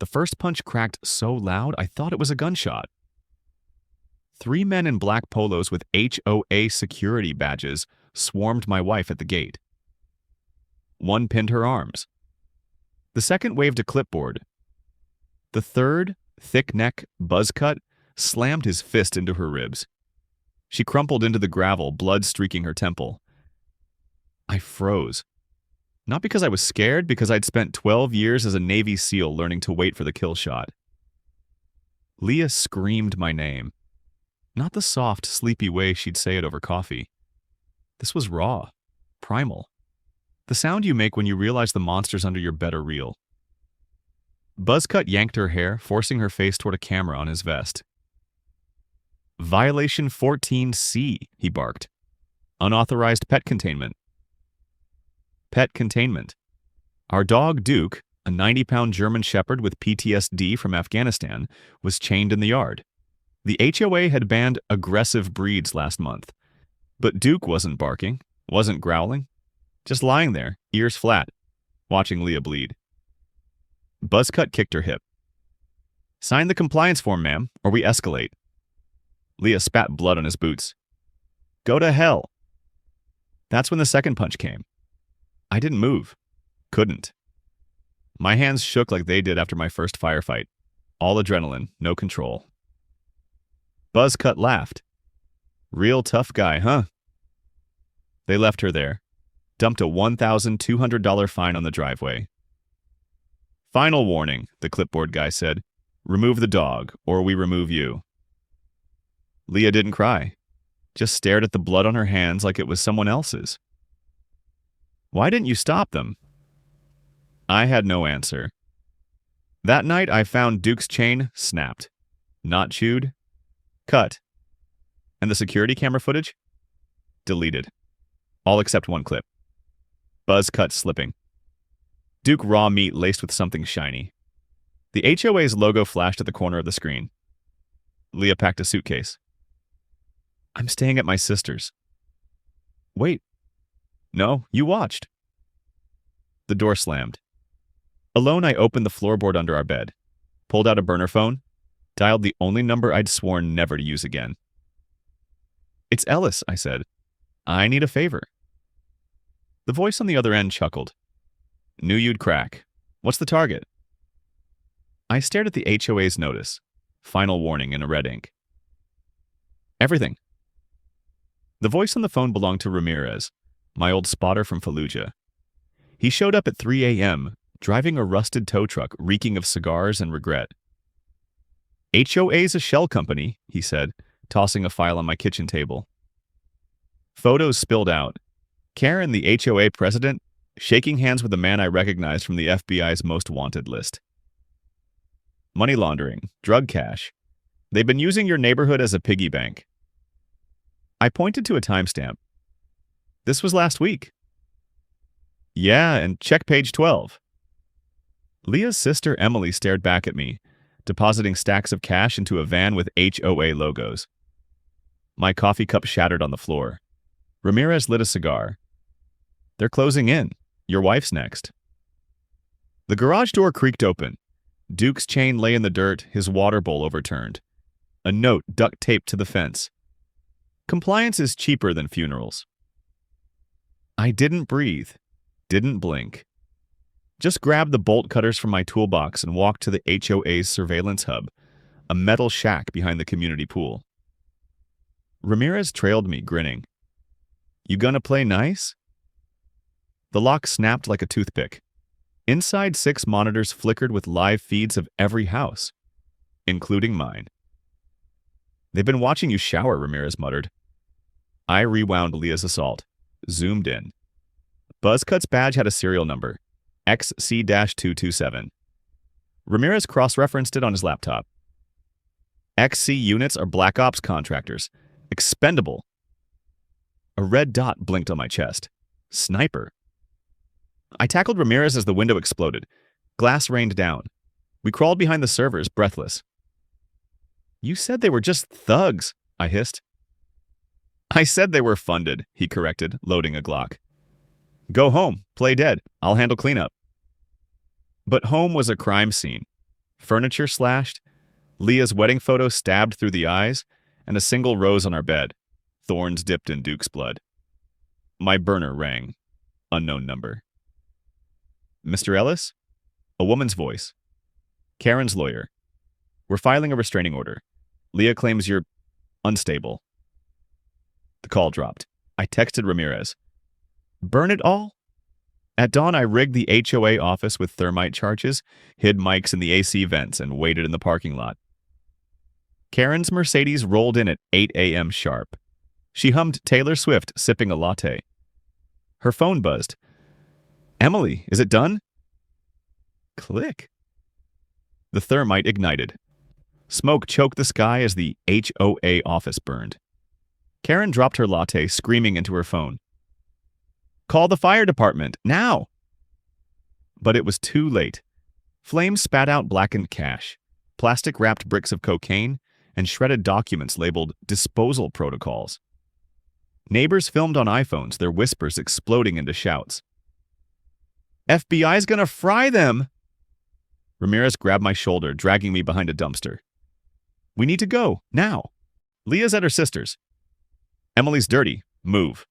The first punch cracked so loud I thought it was a gunshot. 3 men in black polos with HOA security badges swarmed my wife at the gate. One pinned her arms. The second waved a clipboard. The third, thick neck, buzz cut, slammed his fist into her ribs. She crumpled into the gravel, blood streaking her temple. I froze. Not because I was scared, because I'd spent 12 years as a Navy SEAL learning to wait for the kill shot. Leah screamed my name. Not the soft, sleepy way she'd say it over coffee. This was raw, primal. The sound you make when you realize the monsters under your bed are real. Buzzcut yanked her hair, forcing her face toward a camera on his vest. Violation 14C, he barked. Unauthorized pet containment. Pet containment. Our dog Duke, a 90-pound German Shepherd with PTSD from Afghanistan, was chained in the yard. The HOA had banned aggressive breeds last month. But Duke wasn't barking, wasn't growling, just lying there, ears flat, watching Leah bleed. Buzzcut kicked her hip. Sign the compliance form, ma'am, or we escalate. Leah spat blood on his boots. Go to hell. That's when the second punch came. I didn't move. Couldn't. My hands shook like they did after my first firefight. All adrenaline, no control. Buzzcut laughed. Real tough guy, huh? They left her there, dumped a $1,200 fine on the driveway. Final warning, the clipboard guy said. Remove the dog, or we remove you. Leah didn't cry, just stared at the blood on her hands like it was someone else's. Why didn't you stop them? I had no answer. That night I found Duke's chain snapped, not chewed, cut. And the security camera footage? Deleted. All except one clip. Buzzcut slipping. Duke raw meat laced with something shiny. The HOA's logo flashed at the corner of the screen. Leah packed a suitcase. I'm staying at my sister's. Wait. No, you watched. The door slammed. Alone, I opened the floorboard under our bed, pulled out a burner phone, dialed the only number I'd sworn never to use again. It's Ellis, I said. I need a favor. The voice on the other end chuckled. Knew you'd crack. What's the target? I stared at the HOA's notice. Final warning in a red ink. Everything. The voice on the phone belonged to Ramirez, my old spotter from Fallujah. He showed up at 3 a.m., driving a rusted tow truck reeking of cigars and regret. HOA's a shell company, he said, tossing a file on my kitchen table. Photos spilled out. Karen, the HOA president, shaking hands with a man I recognized from the FBI's most wanted list. Money laundering, drug cash. They've been using your neighborhood as a piggy bank. I pointed to a timestamp. This was last week. Yeah, and check page 12. Leah's sister Emily stared back at me, depositing stacks of cash into a van with HOA logos. My coffee cup shattered on the floor. Ramirez lit a cigar. They're closing in. Your wife's next. The garage door creaked open. Duke's chain lay in the dirt, his water bowl overturned. A note duct taped to the fence. Compliance is cheaper than funerals. I didn't breathe, didn't blink. Just grabbed the bolt cutters from my toolbox and walked to the HOA's surveillance hub, a metal shack behind the community pool. Ramirez trailed me, grinning. You gonna play nice? The lock snapped like a toothpick. Inside, 6 monitors flickered with live feeds of every house, including mine. They've been watching you shower, Ramirez muttered. I rewound Leah's assault, zoomed in. Buzzcut's badge had a serial number, XC-227. Ramirez cross-referenced it on his laptop. XC units are Black Ops contractors. Expendable. A red dot blinked on my chest. Sniper. I tackled Ramirez as the window exploded. Glass rained down. We crawled behind the servers, breathless. You said they were just thugs, I hissed. I said they were funded, he corrected, loading a Glock. Go home, play dead. I'll handle cleanup. But home was a crime scene. furniture slashed, Leah's wedding photo stabbed through the eyes, and a single rose on our bed, thorns dipped in Duke's blood. My burner rang. Unknown number. Mr. Ellis? A woman's voice. Karen's lawyer. We're filing a restraining order. Leah claims you're unstable. The call dropped. I texted Ramirez. Burn it all? At dawn, I rigged the HOA office with thermite charges, hid mics in the AC vents, and waited in the parking lot. Karen's Mercedes rolled in at 8 a.m. sharp. She hummed Taylor Swift, sipping a latte. Her phone buzzed. Emily, is it done? Click. The thermite ignited. Smoke choked the sky as the HOA office burned. Karen dropped her latte, screaming into her phone. Call the fire department, now! But it was too late. Flames spat out blackened cash, plastic-wrapped bricks of cocaine, and shredded documents labeled disposal protocols. Neighbors filmed on iPhones, their whispers exploding into shouts. FBI's gonna fry them! Ramirez grabbed my shoulder, dragging me behind a dumpster. We need to go, now. Leah's at her sister's. Emily's dirty. Move.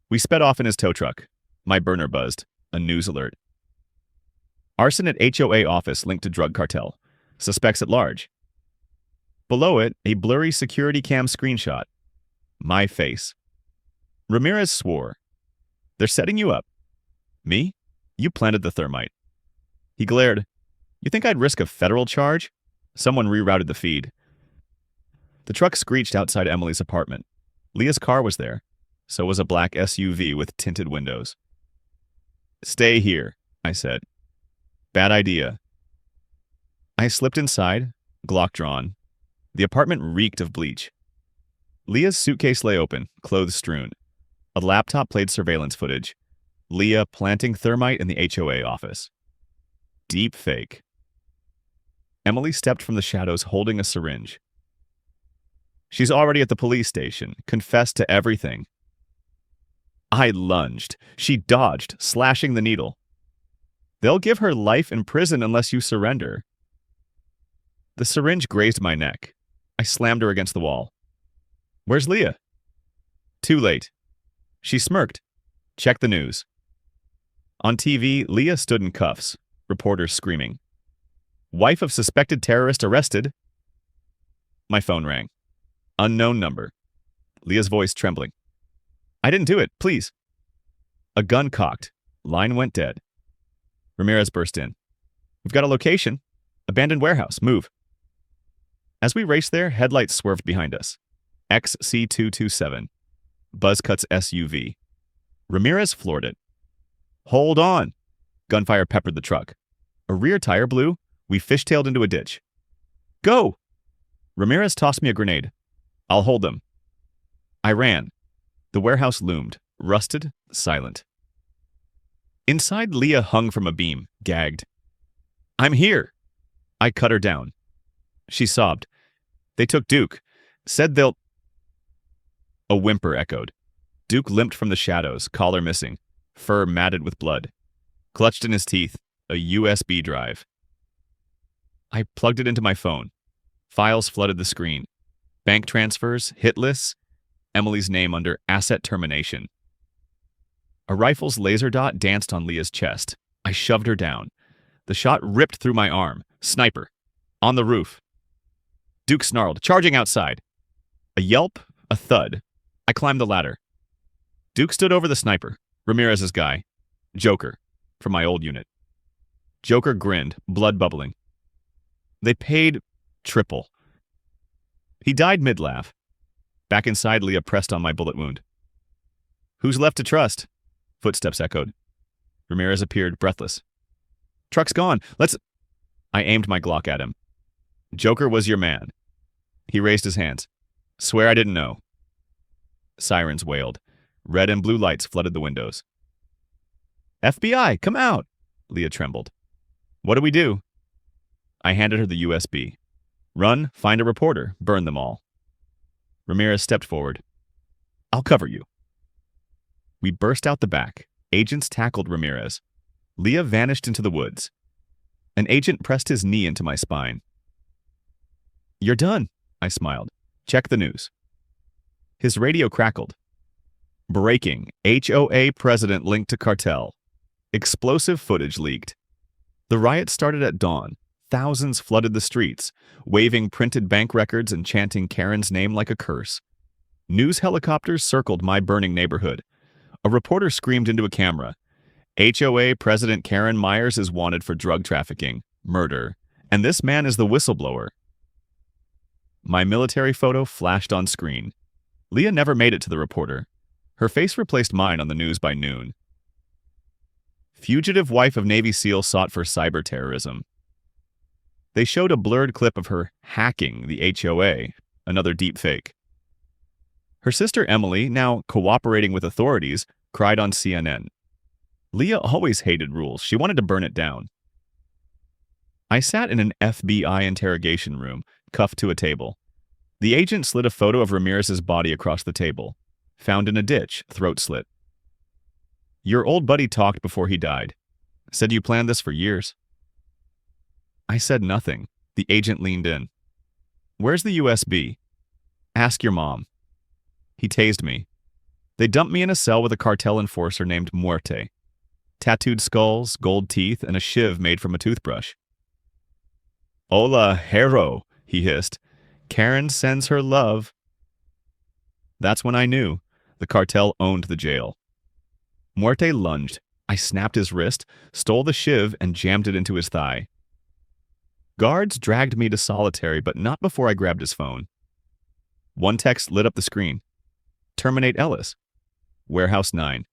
We sped off in his tow truck. My burner buzzed. A news alert. Arson at HOA office linked to drug cartel. Suspects at large. Below it, a blurry security cam screenshot. My face. Ramirez swore. They're setting you up. Me? You planted the thermite. He glared. You think I'd risk a federal charge? Someone rerouted the feed. The truck screeched outside Emily's apartment. Leah's car was there. So was a black SUV with tinted windows. Stay here, I said. Bad idea. I slipped inside, Glock drawn. The apartment reeked of bleach. Leah's suitcase lay open, clothes strewn. A laptop played surveillance footage. Leah planting thermite in the HOA office. Deep fake. Emily stepped from the shadows holding a syringe. She's already at the police station, confessed to everything. I lunged. She dodged, slashing the needle. They'll give her life in prison unless you surrender. The syringe grazed my neck. I slammed her against the wall. Where's Leah? Too late. She smirked. Check the news. On TV, Leah stood in cuffs, reporters screaming. Wife of suspected terrorist arrested. My phone rang. Unknown number. Leah's voice trembling. I didn't do it, please. A gun cocked. Line went dead. Ramirez burst in. We've got a location. Abandoned warehouse. Move. As we raced there, headlights swerved behind us. XC227. Buzzcut's SUV. Ramirez floored it. Hold on. Gunfire peppered the truck. A rear tire blew. We fishtailed into a ditch. Go! Ramirez tossed me a grenade. I'll hold them. I ran. The warehouse loomed, rusted, silent. Inside, Leah hung from a beam, gagged. I'm here! I cut her down. She sobbed. They took Duke. Said they'll... A whimper echoed. Duke limped from the shadows, collar missing, fur matted with blood. Clutched in his teeth, a USB drive. I plugged it into my phone. Files flooded the screen. Bank transfers, hit lists, Emily's name under asset termination. A rifle's laser dot danced on Leah's chest. I shoved her down. The shot ripped through my arm. Sniper. On the roof. Duke snarled, charging outside. A yelp, a thud. I climbed the ladder. Duke stood over the sniper, Ramirez's guy. Joker, from my old unit. Joker grinned, blood bubbling. They paid triple. He died mid-laugh. Back inside, Leah pressed on my bullet wound. Who's left to trust? Footsteps echoed. Ramirez appeared, breathless. Truck's gone. Let's... I aimed my Glock at him. Joker was your man. He raised his hands. Swear I didn't know. Sirens wailed. Red and blue lights flooded the windows. FBI, come out! Leah trembled. What do we do? I handed her the USB. Run, find a reporter, burn them all. Ramirez stepped forward. I'll cover you. We burst out the back. Agents tackled Ramirez. Leah vanished into the woods. An agent pressed his knee into my spine. "You're done," I smiled. "Check the news." His radio crackled. "Breaking. HOA President linked to cartel. Explosive footage leaked." The riot started at dawn. Thousands flooded the streets, waving printed bank records and chanting Karen's name like a curse. News helicopters circled my burning neighborhood. A reporter screamed into a camera, "HOA President Karen Myers is wanted for drug trafficking, murder, and this man is the whistleblower." My military photo flashed on screen. Leah never made it to the reporter. Her face replaced mine on the news by noon. Fugitive wife of Navy SEAL sought for cyber terrorism. They showed a blurred clip of her hacking the HOA, another deep fake. Her sister Emily, now cooperating with authorities, cried on CNN. Leah always hated rules. She wanted to burn it down. I sat in an FBI interrogation room, cuffed to a table. The agent slid a photo of Ramirez's body across the table. Found in a ditch, throat slit. "Your old buddy talked before he died. Said you planned this for years." I said nothing. The agent leaned in. "Where's the USB? Ask your mom." He tased me. They dumped me in a cell with a cartel enforcer named Muerte. Tattooed skulls, gold teeth, and a shiv made from a toothbrush. "Hola, hero," he hissed. "Karen sends her love." That's when I knew. The cartel owned the jail. Muerte lunged. I snapped his wrist, stole the shiv, and jammed it into his thigh. Guards dragged me to solitary, but not before I grabbed his phone. One text lit up the screen. "Terminate Ellis. Warehouse 9.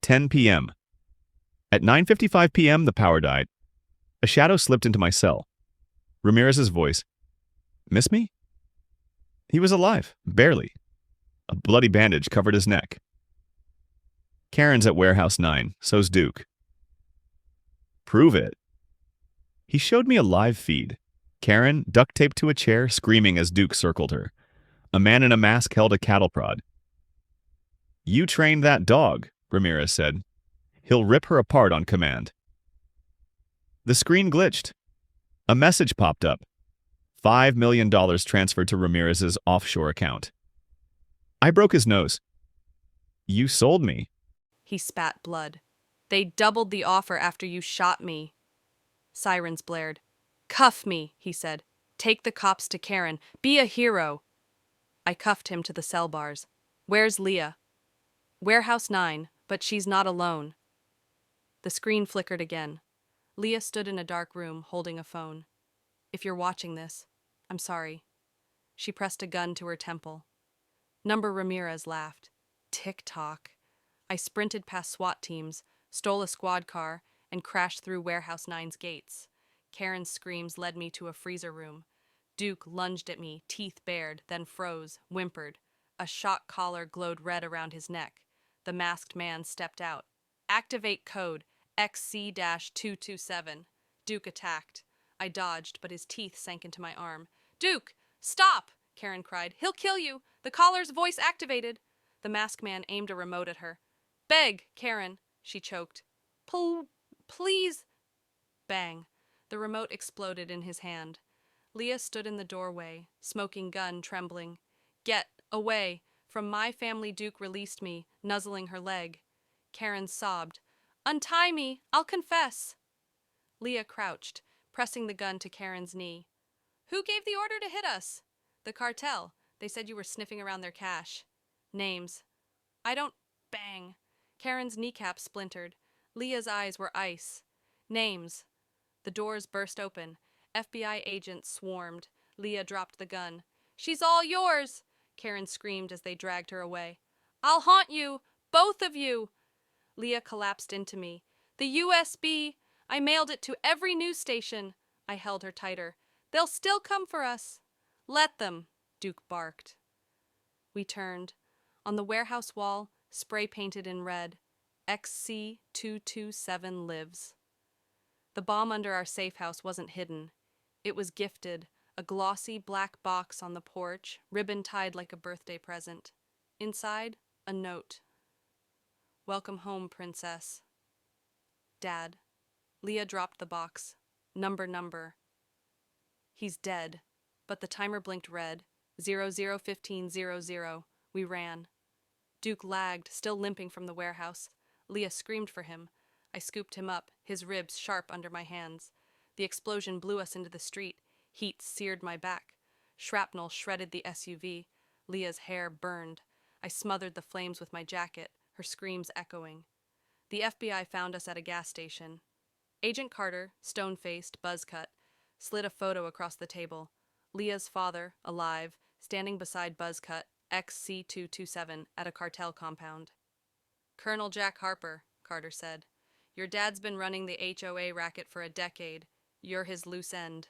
10 p.m. At 9:55 p.m., the power died. A shadow slipped into my cell. Ramirez's voice. "Miss me?" He was alive, barely. A bloody bandage covered his neck. "Karen's at Warehouse 9, so's Duke." "Prove it." He showed me a live feed. Karen, duct taped to a chair, screaming as Duke circled her. A man in a mask held a cattle prod. "You trained that dog," Ramirez said. "He'll rip her apart on command." The screen glitched. A message popped up. $5 million transferred to Ramirez's offshore account. I broke his nose. "You sold me." He spat blood. "They doubled the offer after you shot me." Sirens blared. "Cuff me," he said. "Take the cops to Karen. Be a hero." I cuffed him to the cell bars. "Where's Leah?" "Warehouse 9, but she's not alone." The screen flickered again. Leah stood in a dark room, holding a phone. "If you're watching this, I'm sorry." She pressed a gun to her temple. Number Ramirez laughed. Tick-tock. I sprinted past SWAT teams, stole a squad car, and crashed through Warehouse 9's gates. Karen's screams led me to a freezer room. Duke lunged at me, teeth bared, then froze, whimpered. A shock collar glowed red around his neck. The masked man stepped out. "Activate code XC-227. Duke attacked. I dodged, but his teeth sank into my arm. "Duke, stop!" Karen cried. "He'll kill you! The caller's voice activated!" The masked man aimed a remote at her. "Beg, Karen," she choked. Please." Bang. The remote exploded in his hand. Leah stood in the doorway, smoking gun trembling. "Get away! From my family, Duke released me," nuzzling her leg. Karen sobbed. "Untie me! I'll confess!" Leah crouched, pressing the gun to Karen's knee. "Who gave the order to hit us?" "The cartel. They said you were sniffing around their cash." "Names." "I don't—" Bang. Karen's kneecap splintered. Leah's eyes were ice. "Names." The doors burst open. FBI agents swarmed. Leah dropped the gun. "She's all yours!" Karen screamed as they dragged her away. "I'll haunt you! Both of you!" Leah collapsed into me. "The USB! I mailed it to every news station." I held her tighter. "They'll still come for us." "Let them," Duke barked. We turned. On the warehouse wall, spray painted in red, XC-227 lives. The bomb under our safe house wasn't hidden. It was gifted, a glossy black box on the porch, ribbon tied like a birthday present. Inside, a note. "Welcome home, Princess." "Dad." Leah dropped the box. Number. He's dead. But the timer blinked red. 00:15:00. We ran. Duke lagged, still limping from the warehouse. Leah screamed for him. I scooped him up, his ribs sharp under my hands. The explosion blew us into the street. Heat seared my back. Shrapnel shredded the SUV. Leah's hair burned. I smothered the flames with my jacket, her screams echoing. The FBI found us at a gas station. Agent Carter, stone-faced, buzz-cut, slid a photo across the table. Leah's father, alive, standing beside Buzzcut, XC227, at a cartel compound. "Colonel Jack Harper," Carter said. "Your dad's been running the HOA racket for a decade. You're his loose end."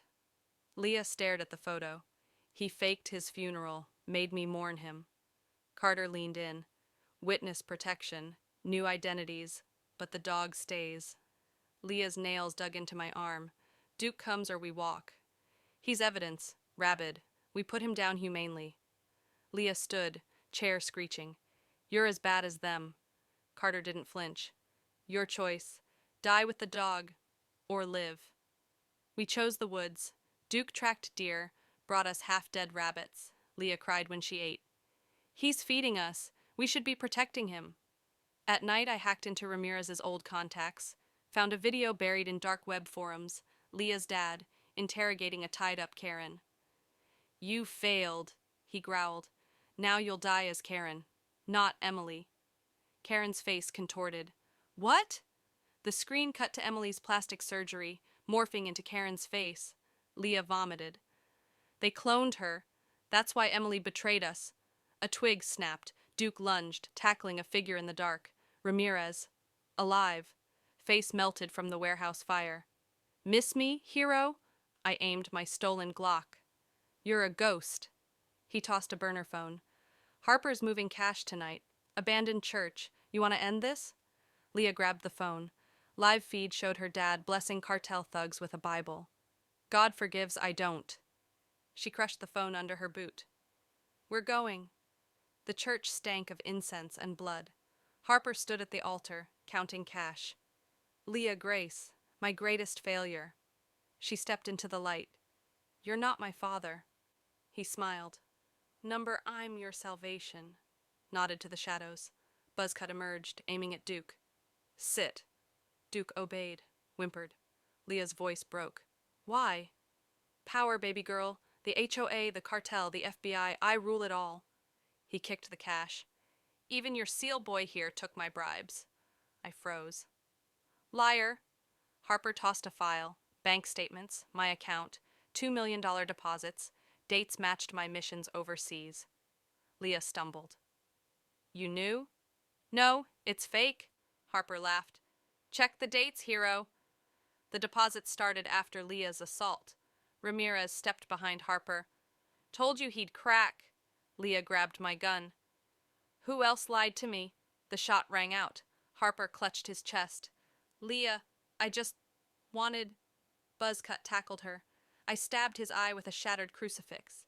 Leah stared at the photo. "He faked his funeral, made me mourn him." Carter leaned in. "Witness protection, new identities, but the dog stays." Leah's nails dug into my arm. "Duke comes or we walk." "He's evidence. Rabid. We put him down humanely." Leah stood, chair screeching. "You're as bad as them." Carter didn't flinch. "Your choice. Die with the dog, or live." We chose the woods. Duke tracked deer, brought us half-dead rabbits. Leah cried when she ate. "He's feeding us. We should be protecting him." At night, I hacked into Ramirez's old contacts, found a video buried in dark web forums, Leah's dad, interrogating a tied-up Karen. "You failed," he growled. "Now you'll die as Karen, not Emily." Karen's face contorted. "What?" The screen cut to Emily's plastic surgery, morphing into Karen's face. Leah vomited. "They cloned her. That's why Emily betrayed us." A twig snapped. Duke lunged, tackling a figure in the dark. Ramirez. Alive. Face melted from the warehouse fire. "Miss me, hero?" I aimed my stolen Glock. "You're a ghost." He tossed a burner phone. "Harper's moving cash tonight. Abandoned church. You want to end this?" Leah grabbed the phone. Live feed showed her dad blessing cartel thugs with a Bible. "God forgives, I don't." She crushed the phone under her boot. "We're going." The church stank of incense and blood. Harper stood at the altar, counting cash. "Leah Grace, my greatest failure." She stepped into the light. "You're not my father." He smiled. I'm your salvation." Nodded to the shadows. Buzzcut emerged, aiming at Duke. "Sit." Duke obeyed, whimpered. Leah's voice broke. "Why?" "Power, baby girl. The HOA, the cartel, the FBI, I rule it all." He kicked the cash. "Even your seal boy here took my bribes." I froze. "Liar." Harper tossed a file. Bank statements, my account, $2 million deposits, dates matched my missions overseas. Leah stumbled. "You knew?" "No, it's fake." Harper laughed. "Check the dates, hero." The deposits started after Leah's assault. Ramirez stepped behind Harper. "Told you he'd crack." Leah grabbed my gun. "Who else lied to me?" The shot rang out. Harper clutched his chest. "Leah, I just wanted..." Buzzcut tackled her. I stabbed his eye with a shattered crucifix.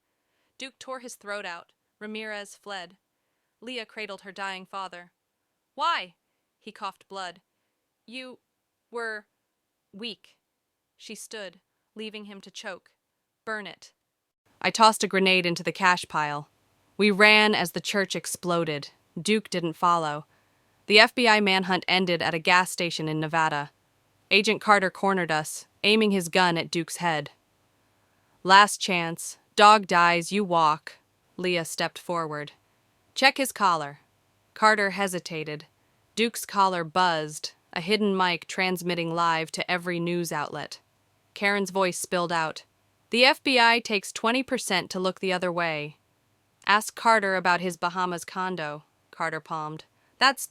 Duke tore his throat out. Ramirez fled. Leah cradled her dying father. "Why?" He coughed blood. "You were weak." She stood, leaving him to choke. "Burn it." I tossed a grenade into the cash pile. We ran as the church exploded. Duke didn't follow. The FBI manhunt ended at a gas station in Nevada. Agent Carter cornered us, aiming his gun at Duke's head. "Last chance. Dog dies, you walk." Leah stepped forward. "Check his collar." Carter hesitated. Duke's collar buzzed, a hidden mic transmitting live to every news outlet. Karen's voice spilled out. "The FBI takes 20% to look the other way." "Ask Carter about his Bahamas condo," Carter palmed. That's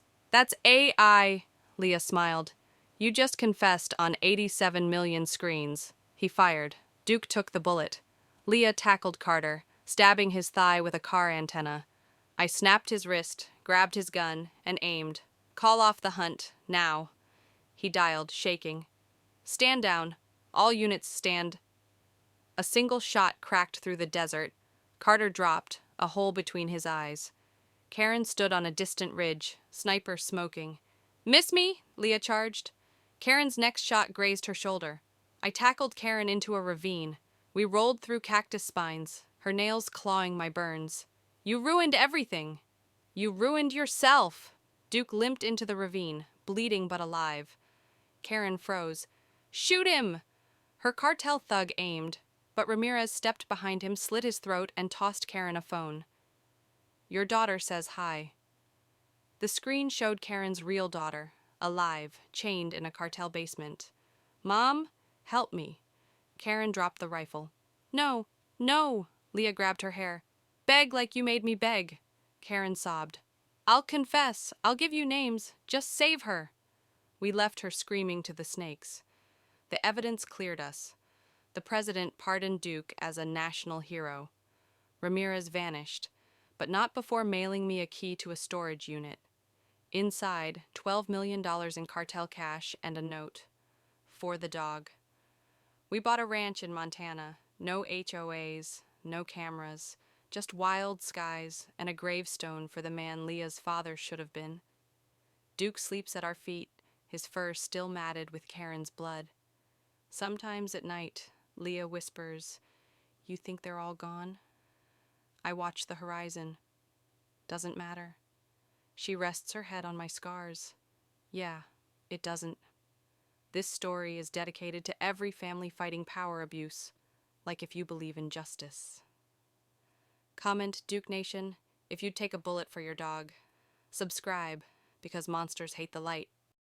AI, Leah smiled. "You just confessed on 87 million screens." He fired. Duke took the bullet. Leah tackled Carter, stabbing his thigh with a car antenna. I snapped his wrist, grabbed his gun, and aimed. "Call off the hunt, now." He dialed, shaking. "Stand down. All units stand." A single shot cracked through the desert. Carter dropped, a hole between his eyes. Karen stood on a distant ridge, sniper smoking. "Miss me?" Leah charged. Karen's next shot grazed her shoulder. I tackled Karen into a ravine. We rolled through cactus spines, her nails clawing my burns. You ruined everything. You ruined yourself. Duke limped into the ravine, bleeding but alive. Karen froze. Shoot him! Her cartel thug aimed, but Ramirez stepped behind him, slit his throat, and tossed Karen a phone. Your daughter says hi. The screen showed Karen's real daughter, alive, chained in a cartel basement. Mom, help me. Karen dropped the rifle. No, no, Leah grabbed her hair. Beg like you made me beg. Karen sobbed. I'll confess. I'll give you names. Just save her. We left her screaming to the snakes. The evidence cleared us. The president pardoned Duke as a national hero. Ramirez vanished, but not before mailing me a key to a storage unit. Inside, $12 million in cartel cash and a note. For the dog. We bought a ranch in Montana. No HOAs, no cameras, just wild skies and a gravestone for the man Leah's father should have been. Duke sleeps at our feet, his fur still matted with Karen's blood. Sometimes at night, Leah whispers, You think they're all gone? I watch the horizon. Doesn't matter. She rests her head on my scars. Yeah, it doesn't. This story is dedicated to every family fighting power abuse, like if you believe in justice. Comment, Duke Nation, if you'd take a bullet for your dog. Subscribe, because monsters hate the light.